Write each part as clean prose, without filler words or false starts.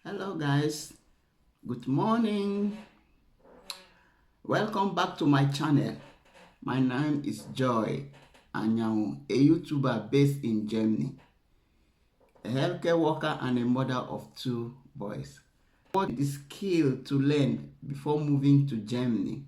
Hello guys, good morning. Welcome back to my channel. My name is Joy Anyanwu, a YouTuber based in Germany, a healthcare worker and a mother of 2 boys. What is skill to learn before moving to Germany?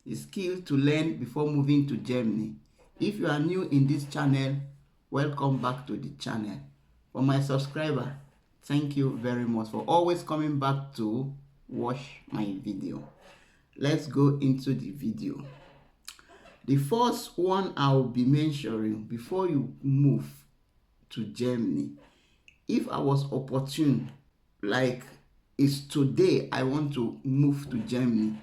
The skill to learn before moving to Germany. If you are new in this channel, welcome back to the channel. For my subscriber, thank you very much for always coming back to watch my video. Let's go into the video. The first one I will be mentioning before you move to Germany. If I was opportune, like it's today I want to move to Germany,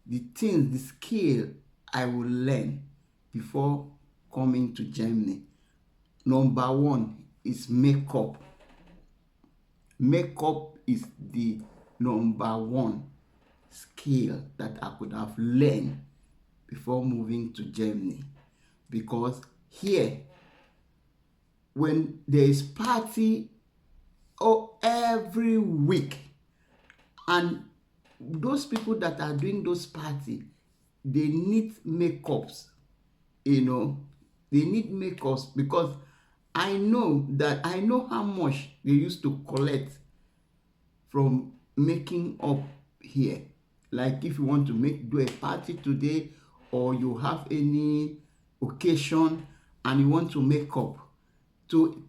the skill I will learn before coming to Germany. Number one is makeup. Makeup is the number one skill that I could have learned before moving to Germany, because here when there is party every week, and those people that are doing those party, they need makeups, they need makeups, because I know how much they used to collect from making up here. Like if you want to do a party today, or you have any occasion and you want to make up, to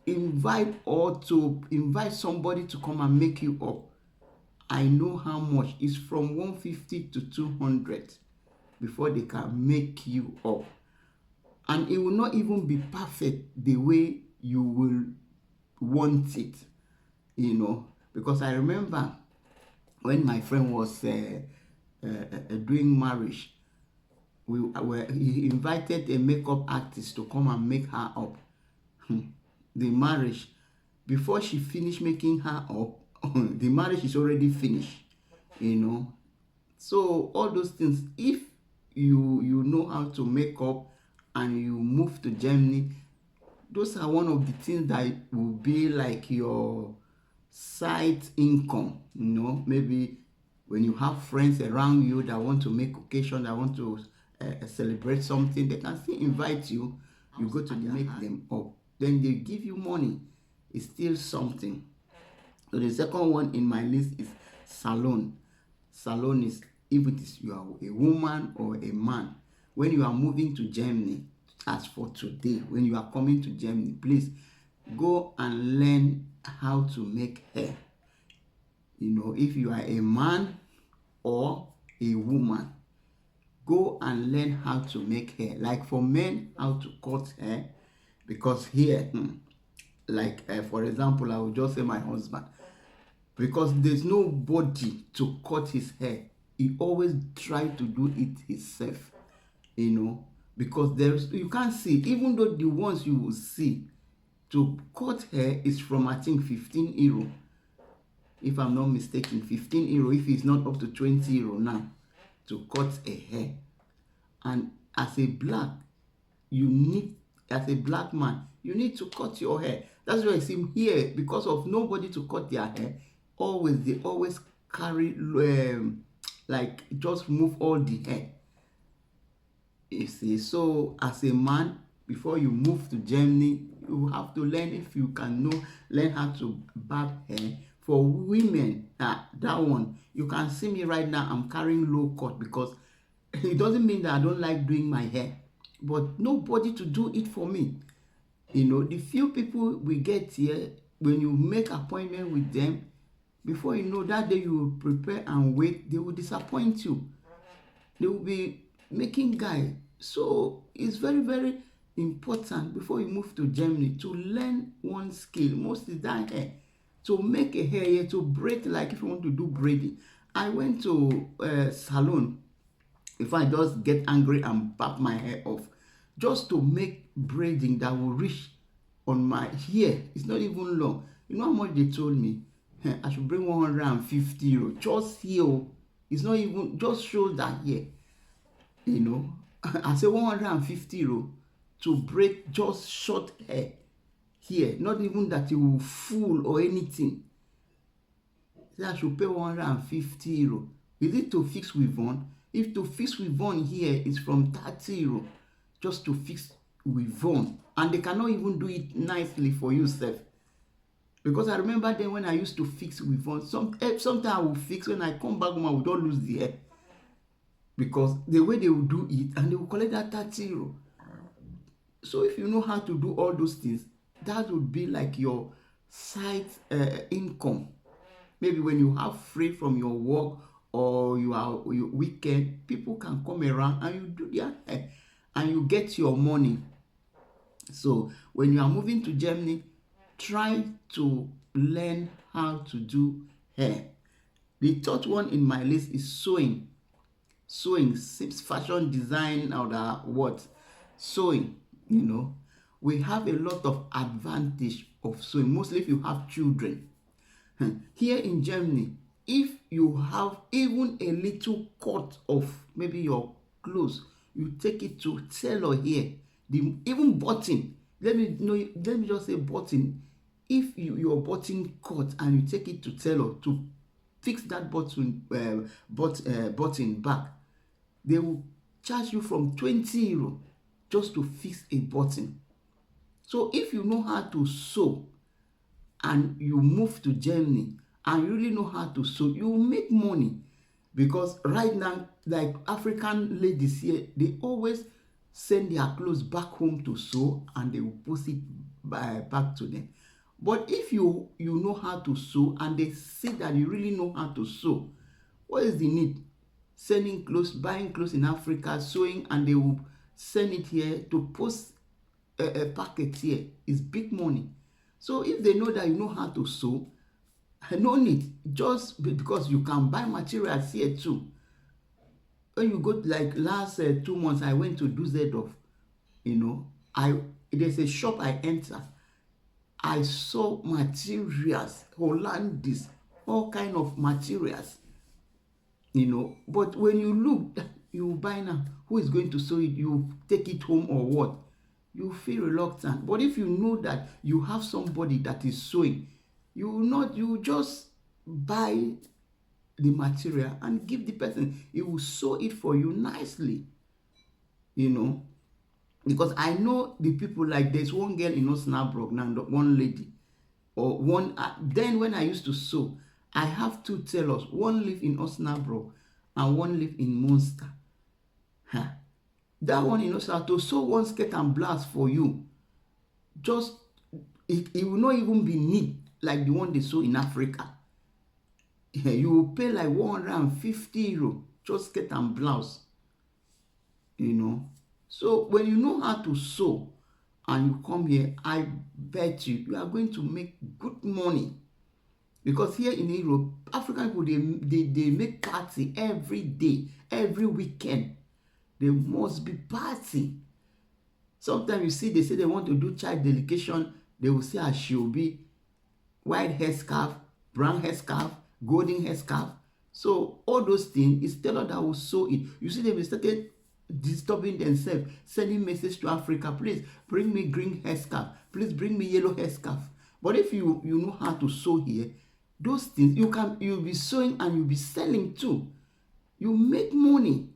invite somebody to come and make you up, I know how much. It's from 150 to 200 before they can make you up, and it will not even be perfect the way you will want it, because I remember when my friend was doing marriage, he invited a makeup artist to come and make her up. The marriage, before she finished making her up, the marriage is already finished, So all those things, if you know how to make up and you move to Germany, those are one of the things that will be like your side income. Maybe when you have friends around you that want to make occasion, that want to celebrate something, they can still invite you. You go to make them up, then they give you money. It's still something. So the second one in my list is salon. Salon is, if it is you are a woman or a man, when you are moving to Germany, as for today, when you are coming to Germany, please go and learn how to make hair. If you are a man or a woman, go and learn how to make hair. Like for men, how to cut hair, because here, for example, I will just say my husband, because there's nobody to cut his hair. He always try to do it himself, because you can't see, even though the ones you will see to cut hair is from, I think, 15 euro, if I'm not mistaken, 15 euro, if it's not up to 20 euro now, to cut a hair. And as a black man, you need to cut your hair. That's why I see here, because of nobody to cut their hair, they always carry like just remove all the hair, you see. So as a man, before you move to Germany, you have to learn, if you can learn how to barb hair. For women, that one, you can see me right now, I'm carrying low cut, because it doesn't mean that I don't like doing my hair, but nobody to do it for me. The few people we get here, when you make appointment with them, before you know, that day you will prepare and wait, they will disappoint you. They will be making guy. So it's very, very important before you move to Germany to learn one skill, mostly that hair, to make a hair here, to braid, like if you want to do braiding. I went to a salon, if I just get angry and pop my hair off, just to make braiding that will reach on my hair. It's not even long. You know how much they told me? I should bring 150 euro just here. It's not even, just show that here. I say 150 euro to braid just short hair. here, not even that you will fool or anything. Say I should pay 150 euro. Is it to fix weave-on? If to fix weave-on here is from 30 euro, just to fix weave-on, and they cannot even do it nicely for you sef. Because I remember then when I used to fix weave-on, sometimes I will fix, when I come back home I will just lose the hair, because the way they will do it, and they will collect that 30 euro. So if you know how to do all those things, that would be like your side income. Maybe when you have free from your work, or your weekend, people can come around and you do their hair and you get your money. So when you are moving to Germany, try to learn how to do hair. The third one in my list is sewing. Sewing, fashion design, or the what? Sewing, we have a lot of advantage of sewing, mostly if you have children. Here in Germany, if you have even a little cut of maybe your clothes, you take it to tailor here. Even button, let me just say button. If your button cut and you take it to tailor to fix that button back, they will charge you from 20 euro just to fix a button. So if you know how to sew and you move to Germany and you really know how to sew, you will make money. Because right now, like African ladies here, they always send their clothes back home to sew, and they will post it back to them. But if you know how to sew and they see that you really know how to sew, what is the need? Sending clothes, buying clothes in Africa, sewing, and they will send it here to post a packet here. Is big money. So if they know that you know how to sew, no need, just because you can buy materials here too. When you go, like last 2 months, I went to Dusseldorf. There's a shop I enter. I saw materials, Hollandis, all kind of materials. But when you look, you buy now. Who is going to sew it? You take it home or what? You feel reluctant. But if you know that you have somebody that is sewing, you just buy the material and give the person. He will sew it for you nicely. Because I know the people, like there's one girl in Osnabrück now, one lady, or one, then when I used to sew, I have two tailors. One live in Osnabrück and one live in Munster. That one in Osnabrück, to sew one skirt and blouse for you, just it will not even be neat like the one they sew in Africa. You will pay like 150 euro just skirt and blouse. So when you know how to sew and you come here, I bet you are going to make good money. Because here in Europe, African people, they make party every day, every weekend. There must be party. Sometimes you see, they say they want to do child dedication. They will say I should be white hair scarf, brown hair scarf, golden hair scarf. So all those things, it's tailor that will sew it. You see, they started disturbing themselves, sending message to Africa, please bring me green hair scarf, please bring me yellow hair scarf. But if you know how to sew here, those things you'll be sewing and you'll be selling too. You make money.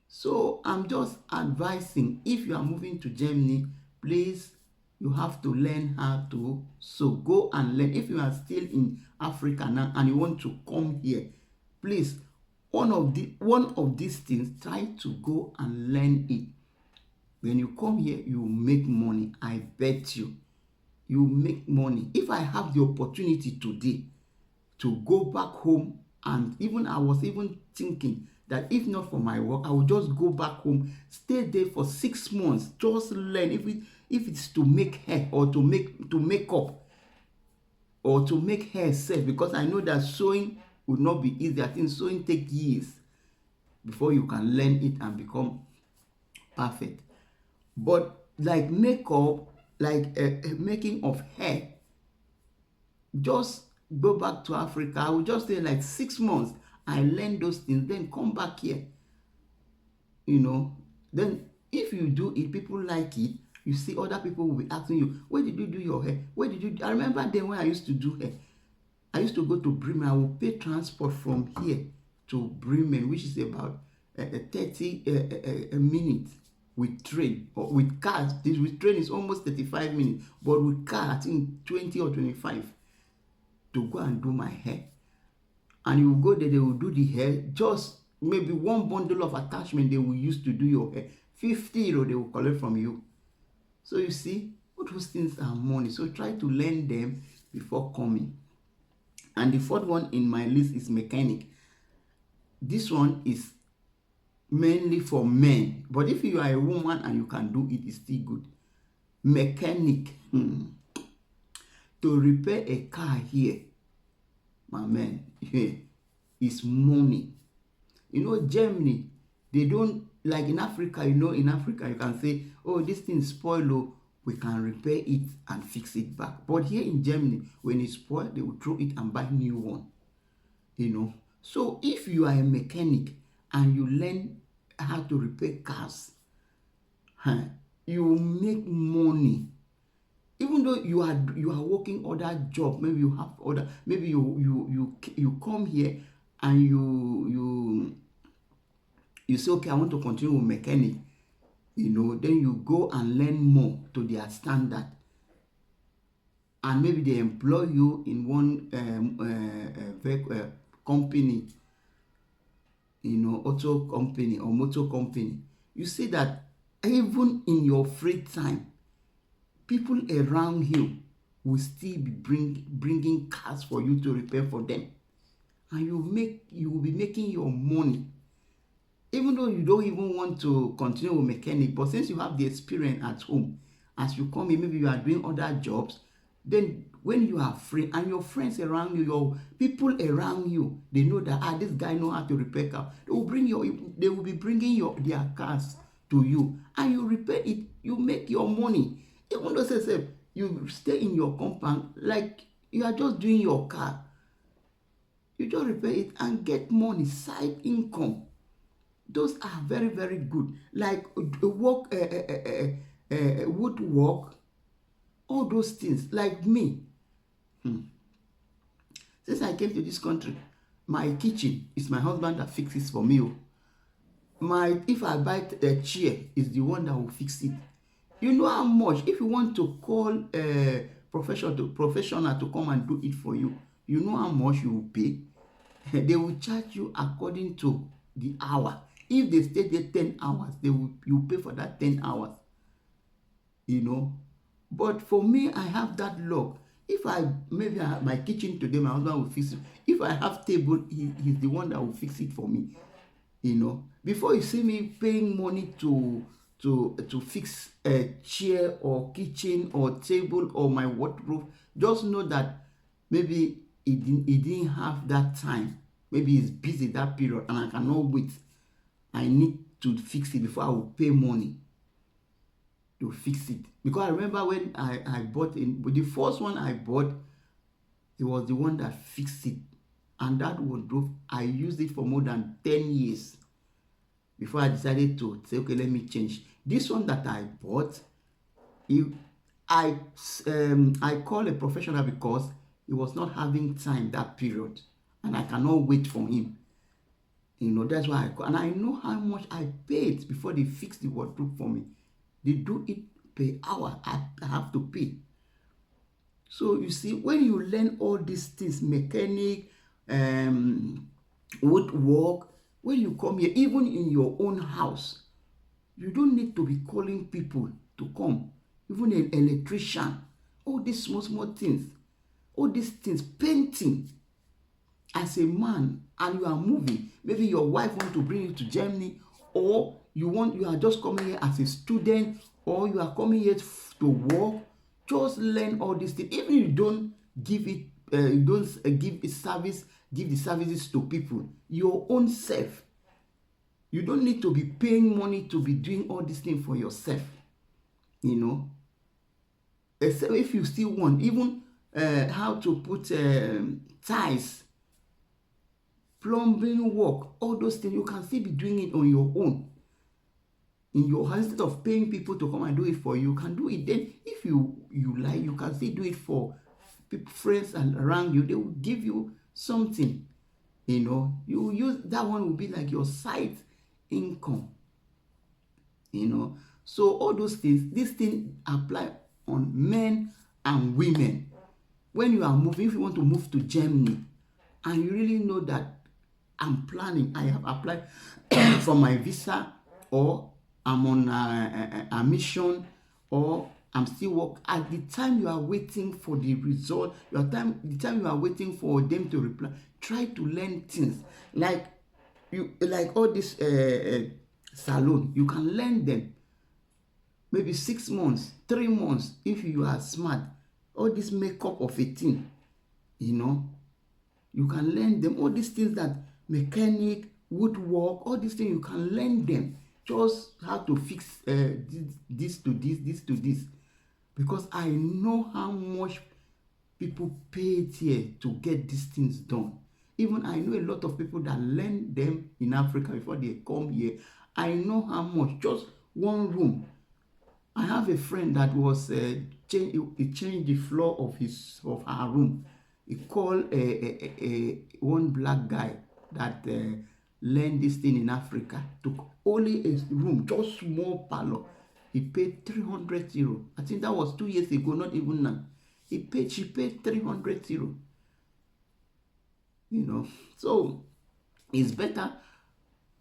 So I'm just advising, if you are moving to Germany, please, you have to learn how to sew. Go and learn. If you are still in Africa now and you want to come here, please, one of these things, try to go and learn it. When you come here, you make money. I bet you make money. If I have the opportunity today to go back home, and I was even thinking that if not for my work, I would just go back home, stay there for 6 months, just learn. If it's to make hair, or to make up, or to make hair safe, because I know that sewing would not be easy. I think sewing takes years before you can learn it and become perfect. But like makeup, like making of hair, just go back to Africa. I will just stay like 6 months. I learn those things, then come back here. Then if you do it, people like it, You see other people will be asking you, where did you do your hair? Where did you? I remember then when I used to do hair. I used to go to Bremen. I would pay transport from here to Bremen, which is about 30 minutes with train or with cars. This with train is almost 35 minutes, but with car I think 20 or 25 to go and do my hair. And you will go there, they will do the hair, just maybe one bundle of attachment they will use to do your hair. 50 € they will collect from you. So you see, all those things are money. So try to learn them before coming. And the fourth one in my list is mechanic. This one is mainly for men, but if you are a woman and you can do it, it's still good. Mechanic. To repair a car here, my man, is money. You know, Germany, they don't, like in Africa, in Africa you can say, oh, this thing spoiled, oh, we can repair it and fix it back. But here in Germany, when it's spoiled, they will throw it and buy new one. So if you are a mechanic and you learn how to repair cars, you will make money. Even though you are working other job, maybe you have other, maybe you come here and you say, okay, I want to continue with mechanic. Then you go and learn more to their standard, and maybe they employ you in one company, auto company or motor company. You see that even in your free time, people around you will still be bringing cars for you to repair for them, and you will be making your money. Even though you don't even want to continue with mechanic, but since you have the experience at home, as you come in, maybe you are doing other jobs, then when you are free and your friends around you, your people around you, they know that this guy know how to repair car. They will be bringing their cars to you, and you repair it. You make your money. Even though say you stay in your compound, like you are just doing your car, you just repair it and get money, side income. Those are very, very good. Like woodwork, all those things. Like me, since I came to this country, my kitchen is my husband that fixes for me. If I buy a chair, is the one that will fix it. You know how much, if you want to call a professional to come and do it for you, you know how much you will pay. They will charge you according to the hour. If they stay there 10 hours, you pay for that 10 hours. But for me, I have that luck. If maybe I have my kitchen today, my husband will fix it. If I have table, he's the one that will fix it for me. Before you see me paying money to fix a chair or kitchen or table or my wardrobe, just know that maybe he didn't have that time. Maybe he's busy that period and I cannot wait. I need to fix it before I will pay money to fix it. Because I remember when I bought the first one I bought, it was the one that fixed it. And that wardrobe, I used it for more than 10 years before I decided to say, okay, let me change. This one that I bought, I call a professional because he was not having time that period. And I cannot wait for him. That's why I call. And I know how much I paid before they fix the wardrobe for me. They do it per hour. I have to pay. So you see, when you learn all these things, mechanic, woodwork, when you come here, even in your own house, you don't need to be calling people to come. Even an electrician, all these small things, all these things, painting. As a man and you are moving, maybe your wife wants to bring you to Germany, or you are just coming here as a student, or you are coming here to work, just learn all these things. Even if you don't give it, give the services to people, your own self. You don't need to be paying money to be doing all these things for yourself. Except if you still want, even how to put ties, plumbing work, all those things, you can still be doing it on your own. in your house. Instead of paying people to come and do it for you, you can do it. Then if you like, you can still do it for people, friends and around you. They will give you something. You use that one, will be like your side income. So all those things, this thing apply on men and women. When you are moving, if you want to move to Germany and you really know that I'm planning, I have applied for my visa, or I'm on a mission, or I'm still work. At the time you are waiting for the result, the time you are waiting for them to reply, try to learn things like all this salon. You can learn them maybe 6 months, 3 months if you are smart. All this makeup of a thing, you know you can learn them. All these things, that mechanic, woodwork, all these things, you can learn them. Just how to fix this to this to this. Because I know how much people paid here to get these things done. Even I know a lot of people that learn them in Africa before they come here. I know how much. Just one room. I have a friend that was he changed the floor of our room. He called one black guy that learned this thing in Africa. Took only a room, just small parlor. He paid 300 euro. I think that was 2 years ago, not even now. She paid 300 euro. So it's better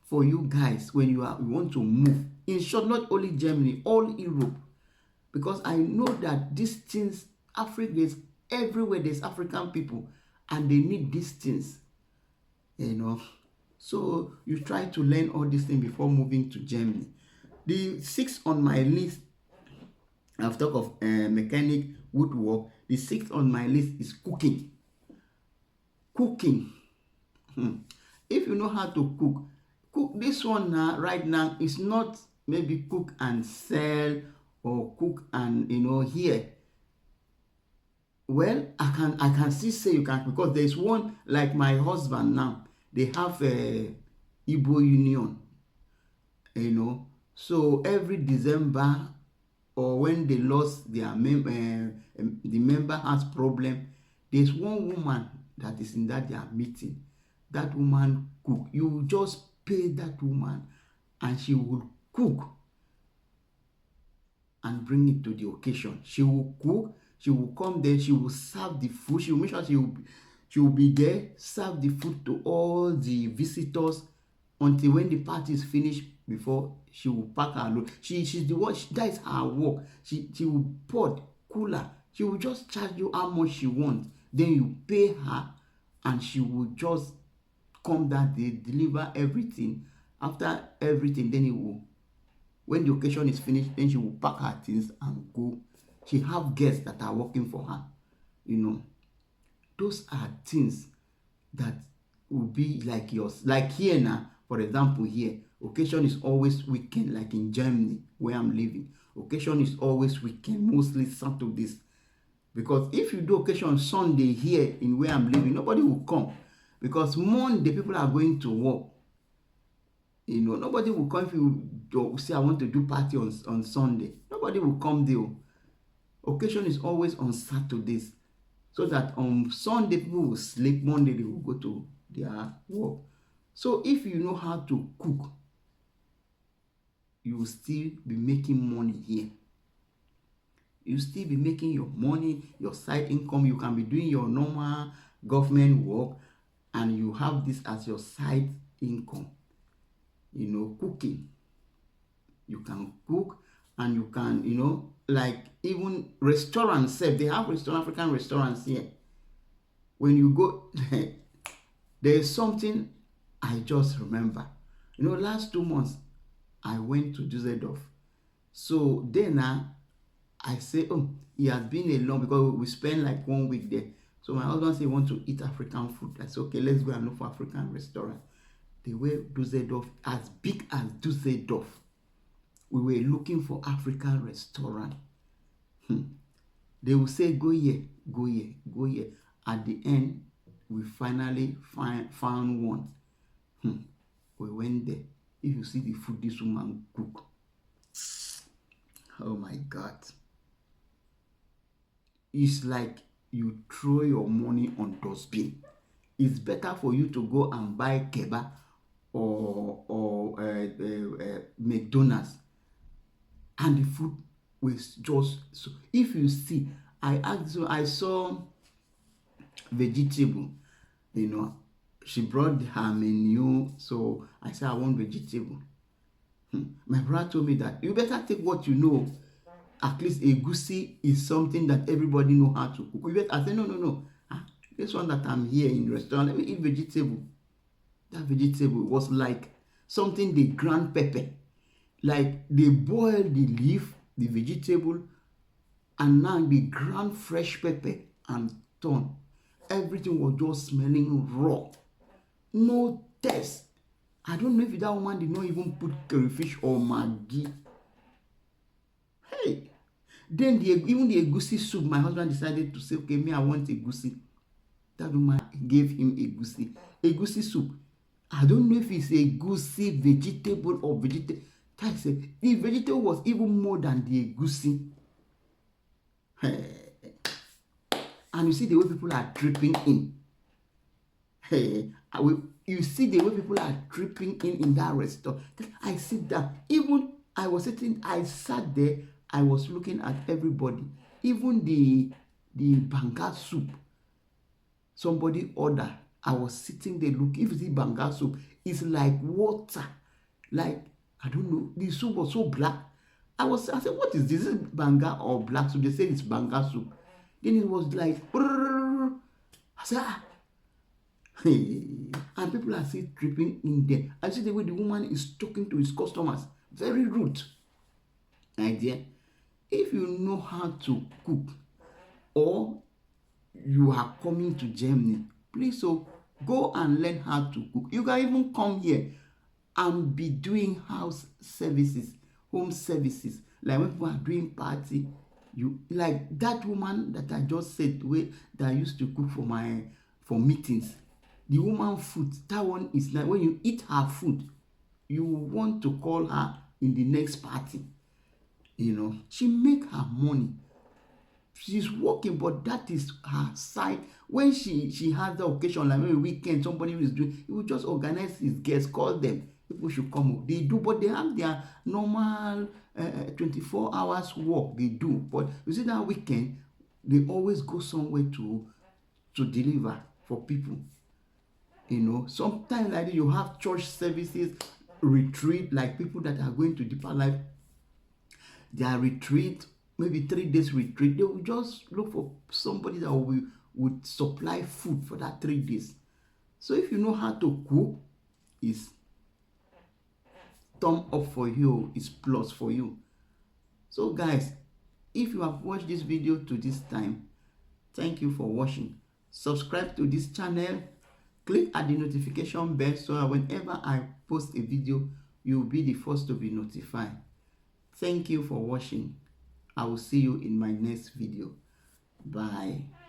for you guys when you want to move. In short, not only Germany, all Europe. Because I know that these things, Africa, is everywhere. There's African people and they need these things. So you try to learn all these things before moving to Germany. The sixth on my list, I've talked of mechanic, woodwork. The sixth on my list is cooking. Cooking. If you know how to cook this one now, right now, is not maybe cook and sell or cook and here. Well, I can still say you can, because there's one like my husband now. They have a Igbo Union, so every December, or when they lost their the member has problem, there's one woman that is in their meeting. That woman cook. You just pay that woman and she will cook and bring it to the occasion. She will cook, she will come there, she will serve the food, she will make sure she will be there, serve the food to all the visitors until when the party is finished, before she will pack her load. She's the one, that is her work. She will pot, cooler. She will just charge you how much she wants. Then you pay her and she will just come that day, deliver everything. After everything, then when the occasion is finished, then she will pack her things and go. She have guests that are working for her. Those are things that will be like yours. Like here now, for example, here, occasion is always weekend, like in Germany, where I'm living. Occasion is always weekend, mostly Saturdays. Because if you do occasion Sunday here in where I'm living, nobody will come. Because Monday, people are going to work. Nobody will come if you say, I want to do party on Sunday. Nobody will come there. Occasion is always on Saturdays. So that on Sunday, people will sleep. Monday, they will go to their work. So if you know how to cook, you will still be making money here. You still be making your money, your side income. You can be doing your normal government work and you have this as your side income. Cooking. You can cook and you can, like even restaurants, they have African restaurants here. When you go, there is something I just remember. Last 2 months, I went to Düsseldorf. So then I say, it has been a long, because we spent like 1 week there. So my husband said, want to eat African food. I said, okay, let's go and look for African restaurant. They were Düsseldorf, as big as Düsseldorf. We were looking for African restaurant. They will say, go here, go here, go here. At the end, we finally found one. We went there. If you see the food this woman cook, Oh my God. It's like you throw your money on dustbin. It's better for you to go and buy kebab or McDonald's, and the food was just so. If you see, I saw vegetable, you know, she brought her menu, so I said I want vegetable. My brother told me that you better take what you know. At least egusi is something that everybody know how to cook. I said, no, no, no. This one that I'm here in restaurant, let me eat vegetable. That vegetable was like something they grind pepper. Like they boil the leaf, the vegetable, and now they ground fresh pepper and turn. Everything was just smelling raw. No taste. I don't know if that woman did not even put crayfish or maggi. Hey, then even the egusi soup, my husband decided to say, okay, me, I want egusi. That woman gave him egusi. Egusi soup. I don't know if it's egusi vegetable or vegetable. The vegetable was even more than the egusi. Hey. And you see the way people are dripping in. Hey, you see the way people are dripping in that restaurant. I sit down. Even I was sitting, I sat there. I was looking at everybody. Even the banga soup. Somebody ordered. I was sitting there looking. If you see banga soup, it's like water. Like, I don't know. The soup was so black. I said, what is this? Is it banga or black soup? They said it's banga soup. Then it was like, brrr. I said, ah. Hey. And people are still dripping in there. I see the way the woman is talking to his customers. Very rude. My dear, if you know how to cook, or you are coming to Germany, please go and learn how to cook. You can even come here and be doing house services, home services. Like when people are doing party, you like that woman that I just said that used to cook for meetings. The woman food, that one is like when you eat her food, you want to call her in the next party. She make her money. She's working, but that is her side. When she has the occasion, like maybe weekend, somebody is doing, he will just organize his guests, call them, people should come. They do, but they have their normal 24 hours work they do. But you see that weekend, they always go somewhere to deliver for people. Sometimes like you have church services, retreat, like people that are going to deeper life, their retreat, maybe 3 days retreat, they will just look for somebody that would supply food for that 3 days. So if you know how to cook, it's thumb up for you, it's plus for you. So guys, if you have watched this video to this time, thank you for watching. Subscribe to this channel, click at the notification bell so that whenever I post a video, you'll be the first to be notified. Thank you for watching. I will see you in my next video. Bye.